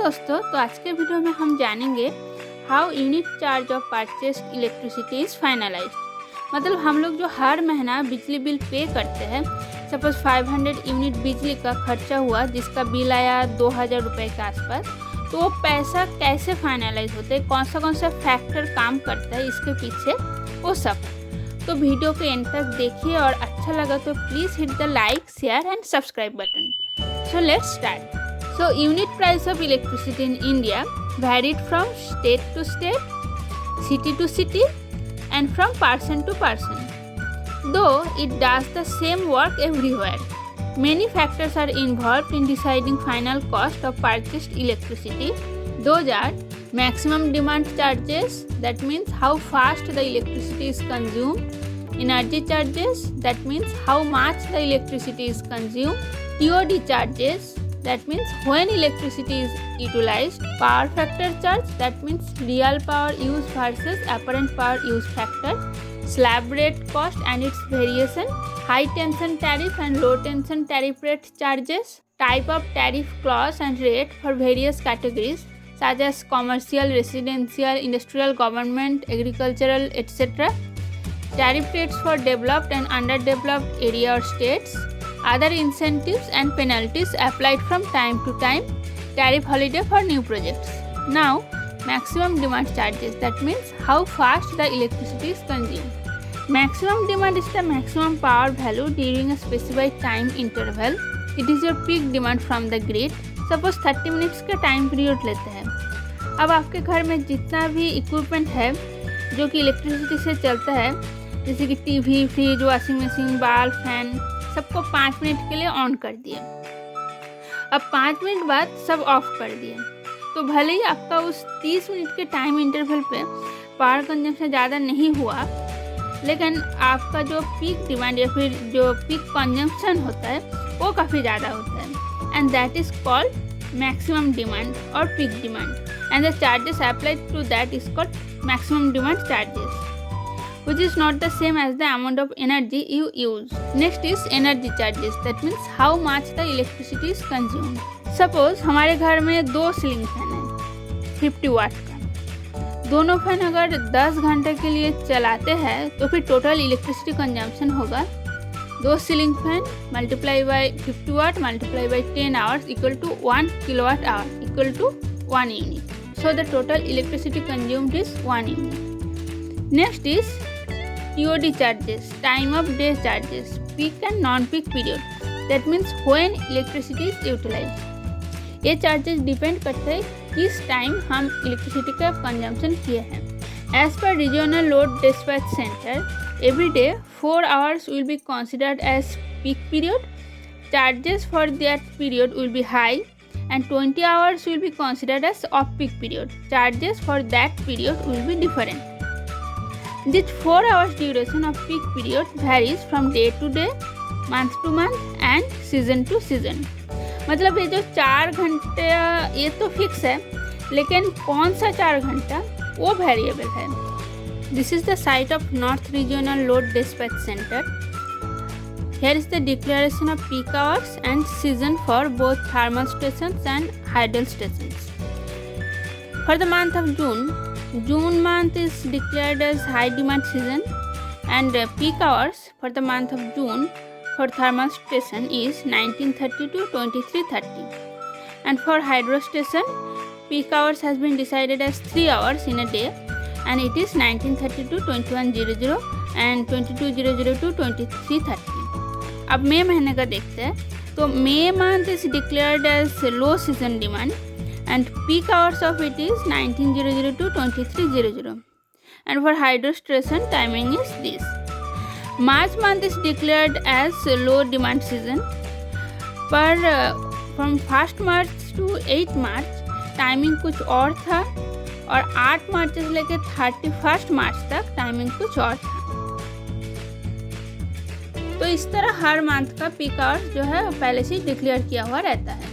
दोस्तों, तो आज के वीडियो में हम जानेंगे how unit charge of purchased electricity is finalised. मतलब हम लोग जो हर महीना बिजली बिल पे करते हैं, सपोज 500 यूनिट बिजली का खर्चा हुआ जिसका बिल आया 2000 रुपये के आसपास, तो वो पैसा कैसे फाइनलाइज होता है, कौन सा फैक्टर काम करता है इसके पीछे, वो सब। तो वीडियो को एंड तक देखिए और अच्छा लगा तो please hit the like, share and subscribe button. So let's start. So unit price of electricity in India varied from state to state, city to city and from person to person. Though it does the same work everywhere, many factors are involved in deciding final cost of purchased electricity. Those are maximum demand charges, that means how fast the electricity is consumed, energy charges, that means how much the electricity is consumed, TOD charges, that means when electricity is utilized, power factor charge, that means real power use versus apparent power use factor, slab rate cost and its variation, high tension tariff and low tension tariff rate charges, type of tariff clause and rate for various categories such as commercial, residential, industrial, government, agricultural, etc., tariff rates for developed and underdeveloped area or states, other incentives and penalties applied from time to time, tariff holiday for new projects. Now, maximum demand charges, that means how fast the electricity is consumed. Maximum demand is the maximum power value during a specified time interval. It is your peak demand from the grid. Suppose 30 minutes का time period लेते हैं। अब आपके घर में जितना भी equipment है जो कि इलेक्ट्रिसिटी से चलता है, जैसे कि TV, fridge, washing machine, bulb, fan, सबको 5 मिनट के लिए ऑन कर दिए। अब 5 मिनट बाद सब ऑफ कर दिए, तो भले ही आपका उस 30 मिनट के टाइम इंटरवल पे पावर कंजम्पशन ज़्यादा नहीं हुआ, लेकिन आपका जो पीक डिमांड या फिर जो पीक कंजम्पशन होता है वो काफ़ी ज़्यादा होता है, and that is called maximum demand और peak demand, and the charges applied to that is called maximum demand charges, which is not the same as the amount of energy you use. Next is energy charges, that means how much the electricity is consumed. Suppose हमारे घर में 2 ceiling fan है 50 वाट का। दोनों fan अगर 10 घंटे के लिए चलाते हैं तो फिर टोटल इलेक्ट्रिसिटी कंजम्पशन होगा 2 ceiling fan multiply by 50 watt multiply by 10 hours equal to 1 kilowatt hour equal to 1 unit. So the total electricity consumed is 1 unit. Next is TOD charges, time of day charges, peak and non-peak period, that means when electricity is utilized. ये charges depend करते हैं किस time हम electricity का consumption किए हैं. As per regional load dispatch centre, every day 4 hours will be considered as peak period. Charges for that period will be high and 20 hours will be considered as off-peak period. Charges for that period will be different. This 4 hours duration of peak period varies from day to day, month to month and season to season. मतलब ये जो 4 घंटे ये तो fix है, लेकिन कौन सा 4 घंटा वो वेरिएबल है. This is the site of North Regional Load Dispatch Center. Here is the declaration of peak hours and season for both thermal stations and hydel stations. For the month of June month is declared as high demand season, and peak hours for the month of June for thermal station is 1930 to 2330, and for hydro station peak hours has been decided as 3 hours in a day, and it is 1930 to 2100 and 2200 to 2330. अब मई महीने का देखते हैं, तो May month is declared as low season demand and peak hours of it is 1900 to 2300, and for hydro station timing is this. March month is declared as low demand season, पर from 1st March to 8 March timing कुछ और था, और 8 मार्च से लेकर 31 मार्च तक timing कुछ और था. तो इस तरह हर मंथ का पीक आवर्स जो है पहले से डिक्लेयर किया हुआ रहता है.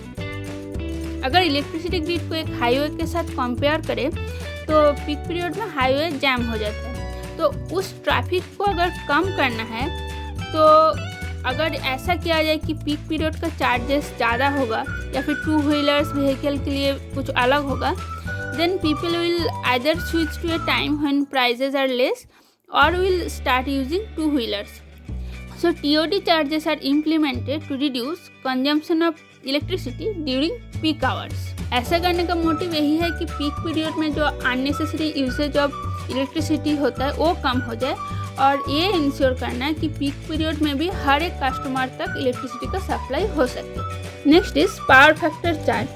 अगर इलेक्ट्रिसिटी ग्रिड को एक हाईवे के साथ कंपेयर करें तो पीक पीरियड में हाईवे जैम हो जाता है, तो उस ट्रैफिक को अगर कम करना है तो अगर ऐसा किया जाए कि पीक पीरियड का चार्जेस ज़्यादा होगा या फिर टू व्हीलर्स व्हीकल के लिए कुछ अलग होगा, then people will either switch to a time when prices are less or will start using two wheelers. So TOD charges are implemented to reduce consumption of electricity during peak hours. ऐसा करने का motive यही है कि peak period में जो unnecessary usage of electricity होता है वो कम हो जाए और ये इंश्योर करना है कि पीक पीरियड में भी हर एक कस्टमर तक इलेक्ट्रिसिटी का सप्लाई हो सके। Next is power factor charge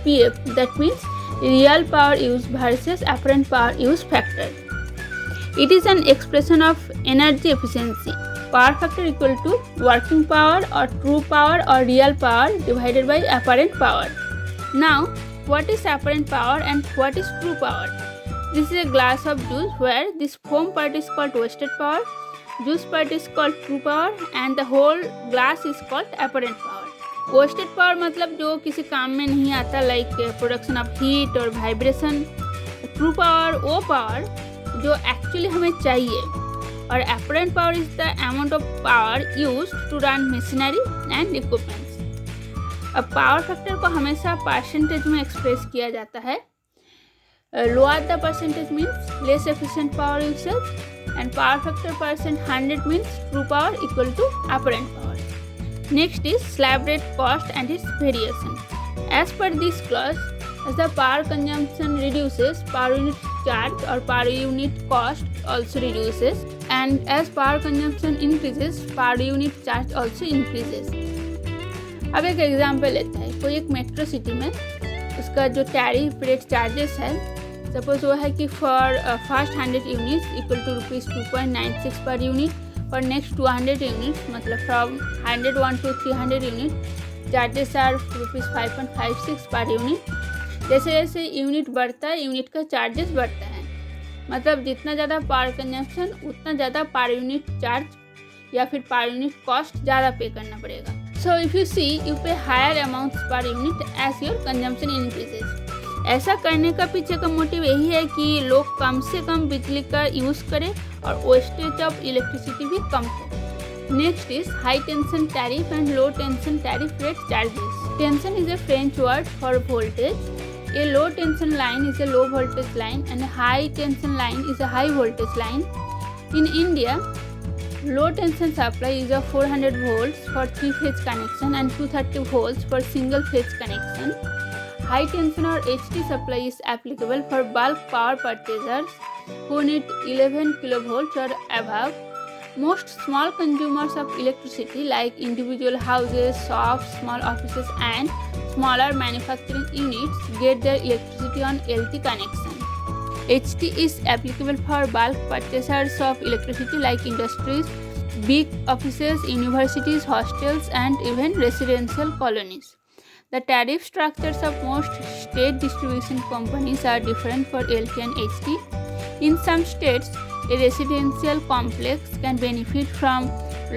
PF, that means real power use versus apparent power use factor. It is an expression of energy efficiency. Power factor equal to working power or true power or real power divided by apparent power. Now, what is apparent power and what is true power? This is a glass of juice where this foam part is called wasted power, juice part is called true power and the whole glass is called apparent power. Wasted power मतलब जो किसी काम में नहीं आता, like production of heat और vibration. True power वो power जो एक्चुअली हमें चाहिए और apparent power is the amount of power used to run machinery and equipments. अब पावर फैक्टर को हमेशा परसेंटेज में एक्सप्रेस किया जाता है। Lower the percentage means less efficient power usage and power factor percent 100 means true power equal to apparent power. Next is slab rate cost and its variation. As per this clause, as the power consumption reduces, power unit charge or power unit cost also reduces, and as power consumption increases, power unit charge also increases. अब एक example लेते हैं, कोई एक metro city में उसका जो tariff rate charges है, सपोज वो है कि for first 100 units equal to ₹2.96 per unit, for next 200 units मतलब from 101 to 300 unit charges are ₹5.56 per unit. जैसे जैसे यूनिट बढ़ता है यूनिट का चार्जेस बढ़ता है, मतलब जितना ज़्यादा पावर कंजम्पशन उतना ज़्यादा पर यूनिट चार्ज या फिर पर यूनिट कॉस्ट ज़्यादा पे करना पड़ेगा। So if you see you pay higher amounts per unit as your consumption increases. ऐसा करने का पीछे का मोटिव यही है कि लोग कम से कम बिजली का यूज़ करें और वेस्टेज ऑफ इलेक्ट्रिसिटी भी कम हो। Next is high tension tariff and low tension tariff rate charges. Tension is a French word for voltage. A low tension line is a low voltage line and high tension line is a high voltage line. In India, low tension supply is of 400 volts for 3-phase connection and 230 volts for single-phase connection. High tension or HT supply is applicable for bulk power purchasers who need 11 kilovolts or above. Most small consumers of electricity like individual houses, shops, small offices and smaller manufacturing units get their electricity on LT connection. HT is applicable for bulk purchasers of electricity like industries, big offices, universities, hostels and even residential colonies. The tariff structures of most state distribution companies are different for LT and HT. In some states, a residential complex can benefit from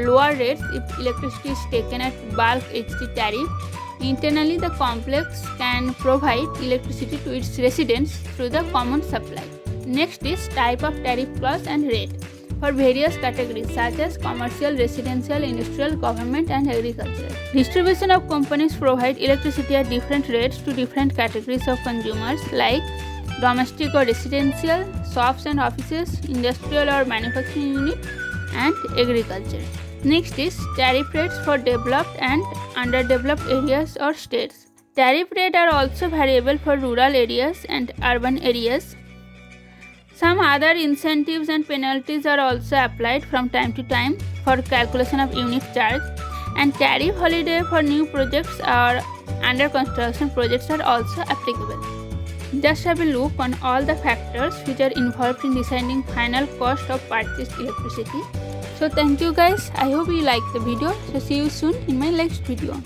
lower rates if electricity is taken at bulk HT tariff. Internally, the complex can provide electricity to its residents through the common supply. Next is type of tariff clause and rate for various categories such as commercial, residential, industrial, government and agricultural. Distribution of companies provide electricity at different rates to different categories of consumers like domestic or residential, shops and offices, industrial or manufacturing unit and agriculture. Next is tariff rates for developed and underdeveloped areas or states. Tariff rates are also variable for rural areas and urban areas. Some other incentives and penalties are also applied from time to time for calculation of unit charge, and tariff holiday for new projects or under construction projects are also applicable. Just have a look on all the factors which are involved in deciding final cost of purchased electricity. So thank you guys. I hope you liked the video. So see you soon in my next video.